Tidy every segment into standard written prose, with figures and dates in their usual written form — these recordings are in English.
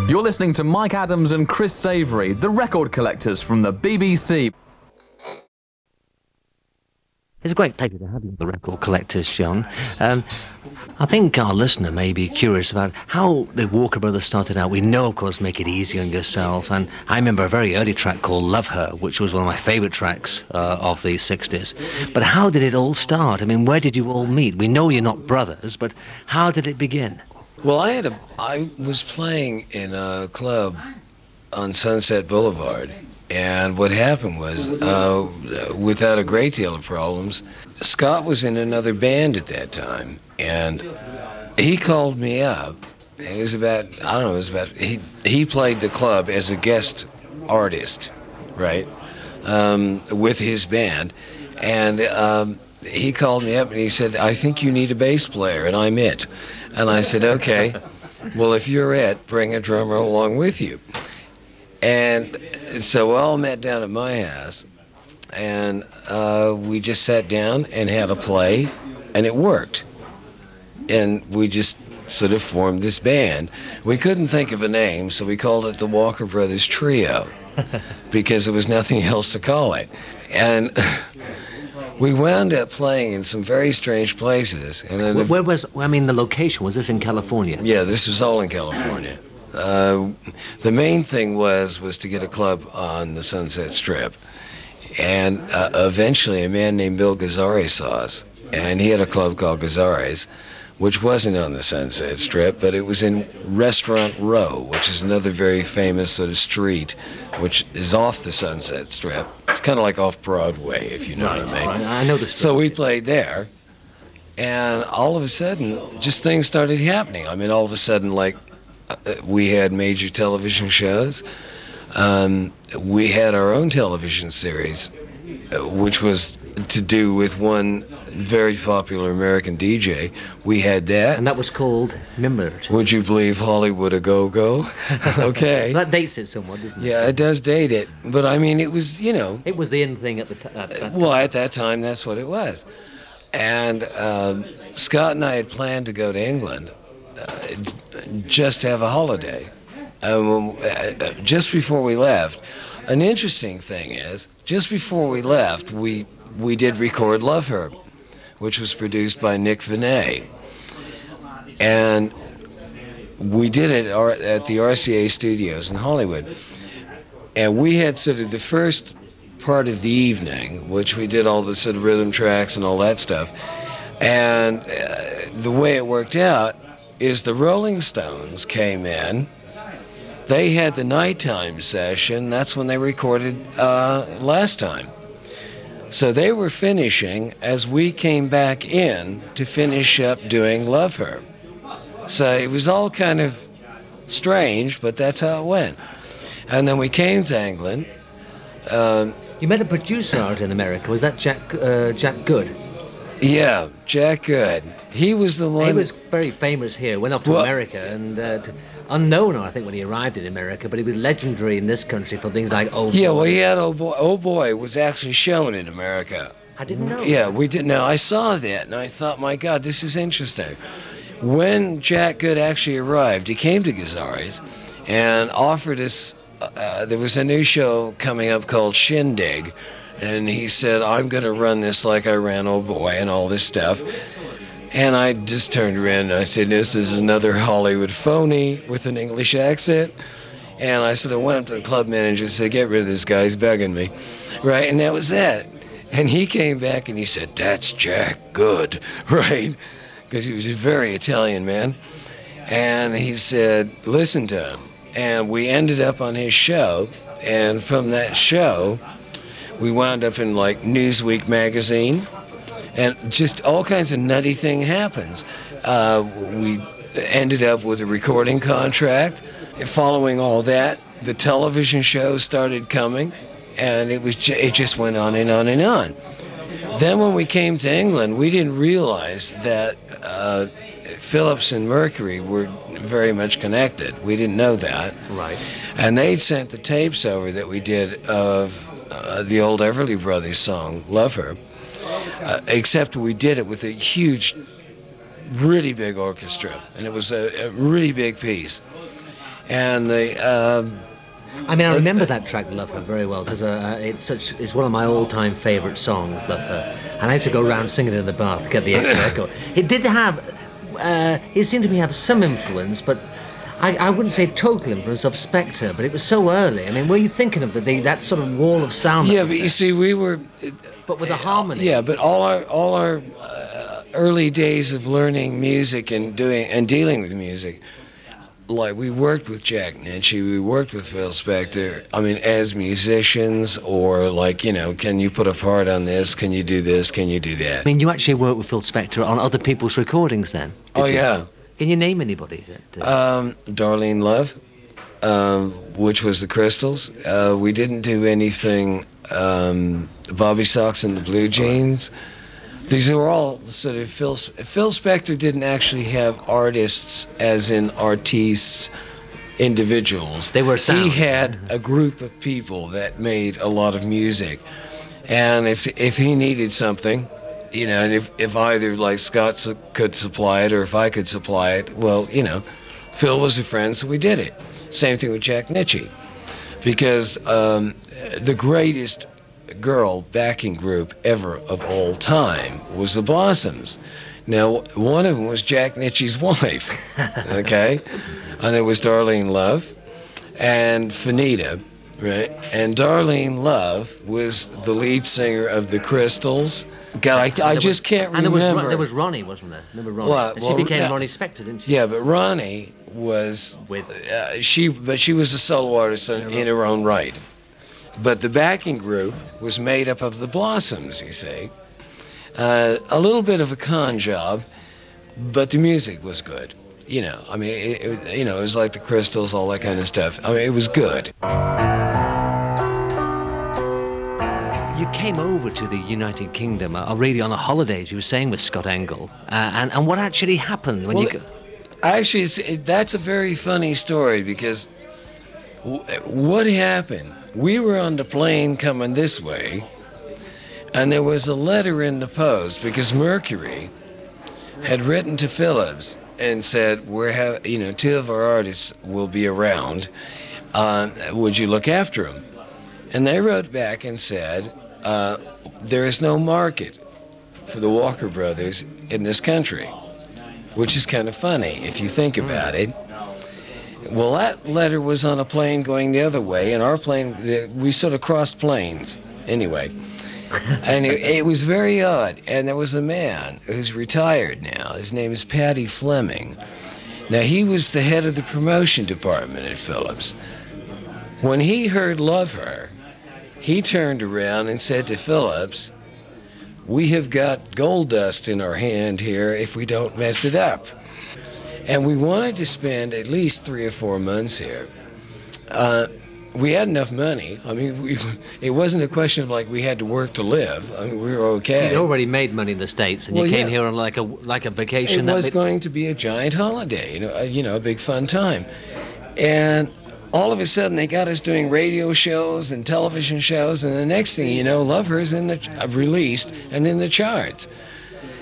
You're listening to Mike Adams and Chris Savory, the record collectors from the BBC. It's a great pleasure to have you, the record collectors, John. I think our listener may be curious about how the Walker Brothers started out. We know, of course, Make It Easy on yourself, and I remember a very early track called Love Her, which was one of my favourite tracks of the 60s. But how did it all start? I mean, where did you all meet? We know you're not brothers, but how did it begin? Well, I was playing in a club on Sunset Boulevard, and what happened was, without a great deal of problems, Scott was in another band at that time, and he called me up. It was about, he played the club as a guest artist, right, with his band, and he called me up and he said, I think you need a bass player, and I'm it. And I said, okay, well, if you're it, bring a drummer along with you. And so we all met down at my house, and we just sat down and had a play, and it worked. And we just sort of formed this band. We couldn't think of a name, so we called it the Walker Brothers Trio, because there was nothing else to call it. And we wound up playing in some very strange places. And then Where was, I mean, the location? Was this in California? Yeah, this was all in California. The main thing was to get a club on the Sunset Strip. And eventually a man named Bill Gazzari saw us, and he had a club called Gazzari's, which wasn't on the Sunset Strip, but it was in Restaurant Row, which is another very famous sort of street, which is off the Sunset Strip. It's kind of like off Broadway, if you know what I mean. Right. I know the street. So we played there, and all of a sudden, just things started happening. I mean, all of a sudden, like, we had major television shows. We had our own television series, which was to do with one very popular American DJ. We had that. And that was called, remember it? Would you believe Hollywood a Go-Go? Okay. That dates it somewhat, doesn't it? Yeah, it does date it. But I mean, it was, you know. It was the in thing at the time. Well, at that time, that's what it was. And Scott and I had planned to go to England just to have a holiday. Just before we left, an interesting thing is, just before we left, we did record Love Her, which was produced by Nick Vinay. And we did it at the RCA studios in Hollywood. And we had sort of the first part of the evening, which we did all the sort of rhythm tracks and all that stuff. And the way it worked out is the Rolling Stones came in. They had the nighttime session. That's when they recorded last time. So they were finishing as we came back in to finish up doing Love Her. So it was all kind of strange, but that's how it went. And then we came to England. You met a producer out in America. Was that Jack Good? Yeah, Jack Good. He was the one. He was very famous here. Went off to America, and unknown, I think, when he arrived in America. But he was legendary in this country for things like Oh Boy. Yeah, well, he had Oh Boy. Oh Boy was actually shown in America. I didn't know. Yeah, we didn't know. I saw that, and I thought, my God, this is interesting. When Jack Good actually arrived, he came to Gazzari's and offered us. There was a new show coming up called Shindig. And he said, I'm going to run this like I ran Oh Boy and all this stuff. And I just turned around and I said, this is another Hollywood phony with an English accent. And I sort of went up to the club manager and said, get rid of this guy, he's begging me. Right, and that was that. And he came back and he said, that's Jack Good, right? Because he was a very Italian man. And he said, listen to him. And we ended up on his show. And from that show, we wound up in, like, Newsweek magazine, and just all kinds of nutty thing happens. We ended up with a recording contract. Following all that, the television shows started coming, and it just went on and on and on. Then when we came to England, we didn't realize that Philips and Mercury were very much connected. We didn't know that. Right. And they'd sent the tapes over that we did of the old Everly Brothers song, Love Her, except we did it with a huge, really big orchestra, and it was a really big piece. And I mean, I remember that track, Love Her, very well, because it's one of my all-time favourite songs, Love Her. And I used to go around singing it in the bath to get the echo. It did have, it seemed to me have some influence, but I wouldn't say total influence of Spectre, but it was so early. I mean, were you thinking of that sort of wall of sound? Yeah, but you see, we were... But with the harmony. Yeah, but all our early days of learning music and dealing with music, like we worked with Jack Nitzsche, we worked with Phil Spector, I mean, as musicians, or like, you know, can you put a part on this, can you do this, can you do that? I mean, you actually worked with Phil Spector on other people's recordings then? Oh, yeah. Can you name anybody? Darlene Love, which was the Crystals. We didn't do anything, Bobby Sox and the Blue Jeans. These were all sort of Phil Spector didn't actually have artists as in artistes, individuals. They were sound. He had a group of people that made a lot of music. And if he needed something, you know, and if either like Scott could supply it or if I could supply it, well, you know, Phil was a friend, so we did it. Same thing with Jack Nitzsche. Because the greatest girl backing group ever of all time was the Blossoms. Now, one of them was Jack Nitzsche's wife, okay? And there was Darlene Love and Fanita, right? And Darlene Love was the lead singer of the Crystals. God, I just can't remember. And there was Ronnie, wasn't there? Remember Ronnie? Well, she became Ronnie Spector, didn't she? Yeah, but Ronnie was... she was a solo artist in her own right. But the backing group was made up of the Blossoms, you see. A little bit of a con job, but the music was good. You know, I mean, it was like the Crystals, all that kind of stuff. I mean, it was good. You came over to the United Kingdom, really on a holidays, you were saying, with Scott Engel. And what actually happened when Actually, that's a very funny story, because what happened... We were on the plane coming this way, and there was a letter in the post because Mercury had written to Philips and said, two of our artists will be around. Would you look after them? And they wrote back and said, there is no market for the Walker Brothers in this country, which is kind of funny if you think about it. Well, that letter was on a plane going the other way, and our plane, we sort of crossed planes anyway. And it was very odd. And there was a man who's retired now. His name is Paddy Fleming. Now, he was the head of the promotion department at Philips. When he heard Love Her, he turned around and said to Philips, "We have got gold dust in our hand here if we don't mess it up." And we wanted to spend at least 3 or 4 months here. We had enough money. I mean, it wasn't a question of like we had to work to live. I mean, we were okay. You'd already made money in the States, and you came here on like a vacation. It was going to be a giant holiday, a big fun time. And all of a sudden, they got us doing radio shows and television shows, and the next thing you know, Love Her's released and in the charts.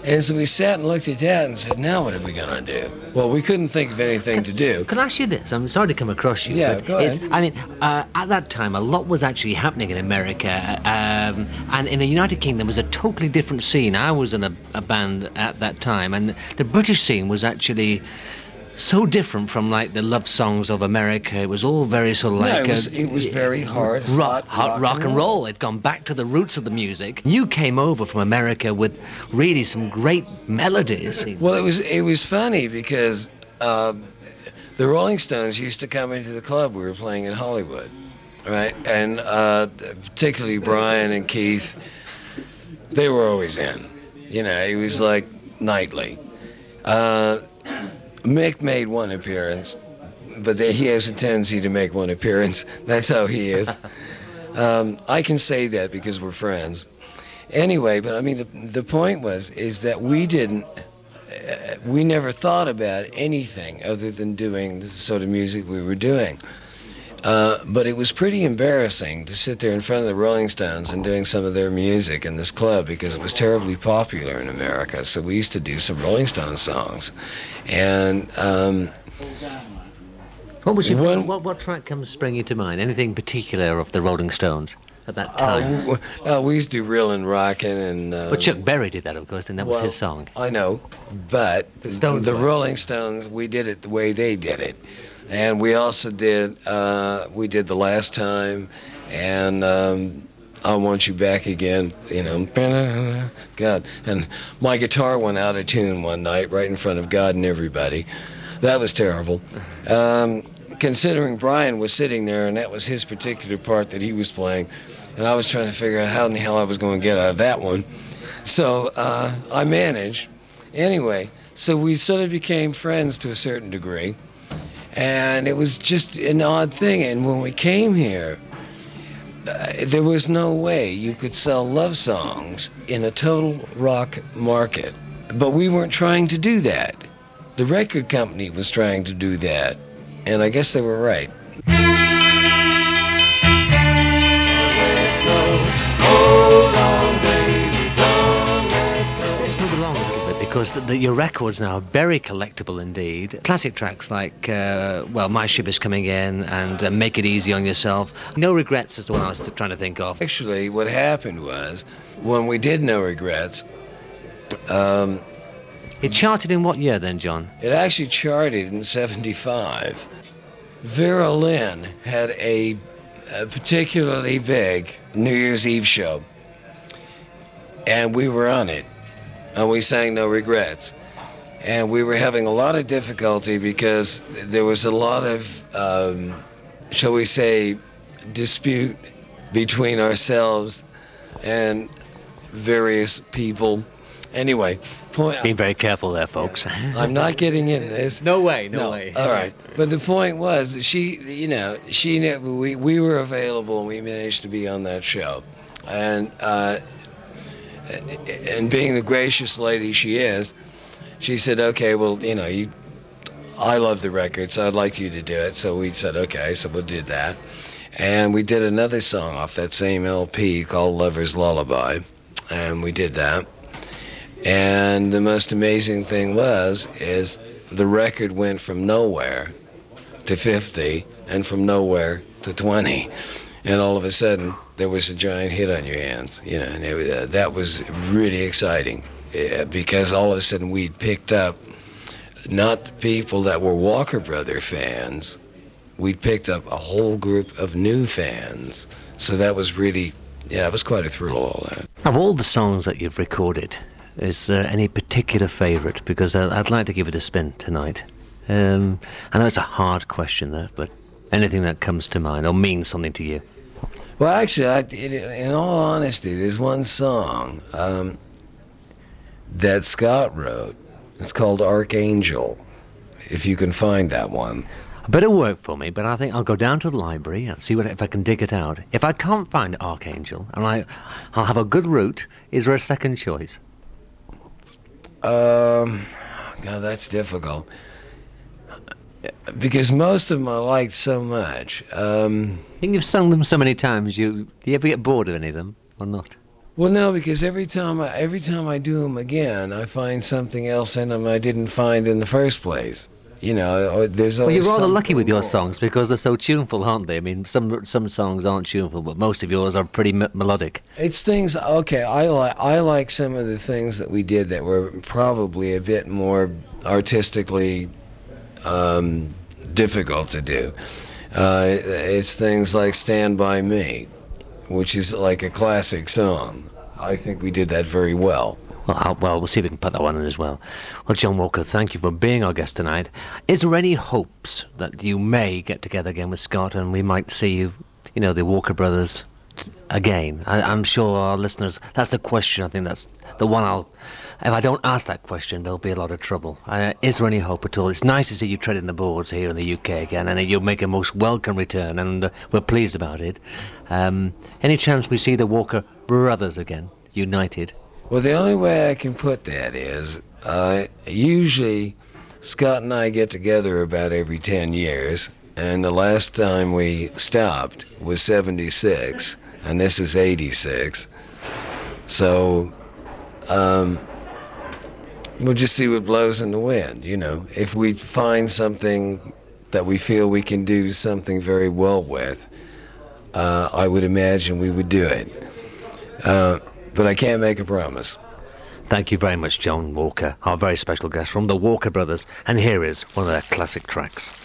And so we sat and looked at that and said, now what are we going to do? Well, we couldn't think of anything to do. Can I ask you this? I'm sorry to come across you. Yeah, go ahead. I mean, at that time, a lot was actually happening in America. And in the United Kingdom was a totally different scene. I was in a band at that time. And the British scene was actually so different from like the love songs of America. It was all very sort of like it was very hard rock and roll. It'd gone back to the roots of the music. You came over from America with really some great melodies. Well, it was funny because the Rolling Stones used to come into the club we were playing in Hollywood, right? And particularly Brian and Keith, they were always in. It was like nightly. Mick made one appearance, but he has a tendency to make one appearance. That's how he is. I can say that because we're friends. Anyway, but I mean, the point is that we never thought about anything other than doing the sort of music we were doing. But it was pretty embarrassing to sit there in front of the Rolling Stones and doing some of their music in this club because it was terribly popular in America. So we used to do some Rolling Stones songs. And What was your When- what track comes springing to mind? Anything particular of the Rolling Stones at that time? We used to do Reelin' Rockin' and... But Chuck Berry did that, of course, and that was his song. I know, but The Stones the way. Rolling Stones, we did it the way they did it. And we also did, we did The Last Time, and I Want You Back Again, you know. God, and my guitar went out of tune one night right in front of God and everybody. That was terrible. Considering Brian was sitting there, and that was his particular part that he was playing, and I was trying to figure out how in the hell I was going to get out of that one. So I managed. Anyway, so we sort of became friends to a certain degree, and it was just an odd thing. And when we came here, there was no way you could sell love songs in a total rock market. But we weren't trying to do that. The record company was trying to do that, and I guess they were right. Let's move along a little bit, because your records now are very collectible indeed. Classic tracks like, My Ship Is Coming In and Make It Easy on Yourself. No Regrets is the one I was trying to think of. Actually, what happened was, when we did No Regrets, It charted in what year then, John? it actually charted in '75. Vera Lynn had a particularly big New Year's Eve show, and we were on it, and we sang No Regrets. And we were having a lot of difficulty because there was a lot of, shall we say, dispute between ourselves and various people. Anyway, Be very careful there, folks. I'm not getting into this. No way. All right. But the point was, she knew we were available, and we managed to be on that show. And being the gracious lady she is, she said, okay, well, I love the record, so I'd like you to do it. So we said, okay, so we did that. And we did another song off that same LP called Lover's Lullaby, and we did that. And the most amazing thing is the record went from nowhere to 50, and from nowhere to 20. And all of a sudden, there was a giant hit on your hands, and that was really exciting, because all of a sudden we'd picked up not the people that were Walker Brother fans, we'd picked up a whole group of new fans. So that was really, it was quite a thrill, all that. Of all the songs that you've recorded, is there any particular favourite? Because I'd like to give it a spin tonight. I know it's a hard question, that, but anything that comes to mind or means something to you. Well, actually, in all honesty, there's one song that Scott wrote. It's called Archangel, if you can find that one. A bit of work for me, but I think I'll go down to the library and see if I can dig it out. If I can't find Archangel, and I'll have a good route, is there a second choice? God, that's difficult. Because most of them I liked so much. I think you've sung them so many times, do you ever get bored of any of them, or not? Well, no, because every time I do them again, I find something else in them I didn't find in the first place. There's always. Well, you're rather something lucky with your more. songs because they're so tuneful, aren't they? I mean, some songs aren't tuneful, but most of yours are pretty melodic. It's things. Okay, I like some of the things that we did that were probably a bit more artistically difficult to do. It's things like "Stand By Me," which is like a classic song. I think we did that very well. Well, we'll see if we can put that one in as well. Well, John Walker, thank you for being our guest tonight. Is there any hopes that you may get together again with Scott and we might see you, the Walker Brothers again? I'm sure our listeners, that's the question. I think that's the one if I don't ask that question, there'll be a lot of trouble. Is there any hope at all? It's nice to see you treading the boards here in the UK again, and you'll make a most welcome return, and we're pleased about it. Any chance we see the Walker Brothers again, united? Well, the only way I can put that is, usually Scott and I get together about every 10 years, and the last time we stopped was 76, and this is 86. So, we'll just see what blows in the wind, If we find something that we feel we can do something very well with, I would imagine we would do it. But I can't make a promise. Thank you very much, John Walker, our very special guest from the Walker Brothers, and here is one of their classic tracks.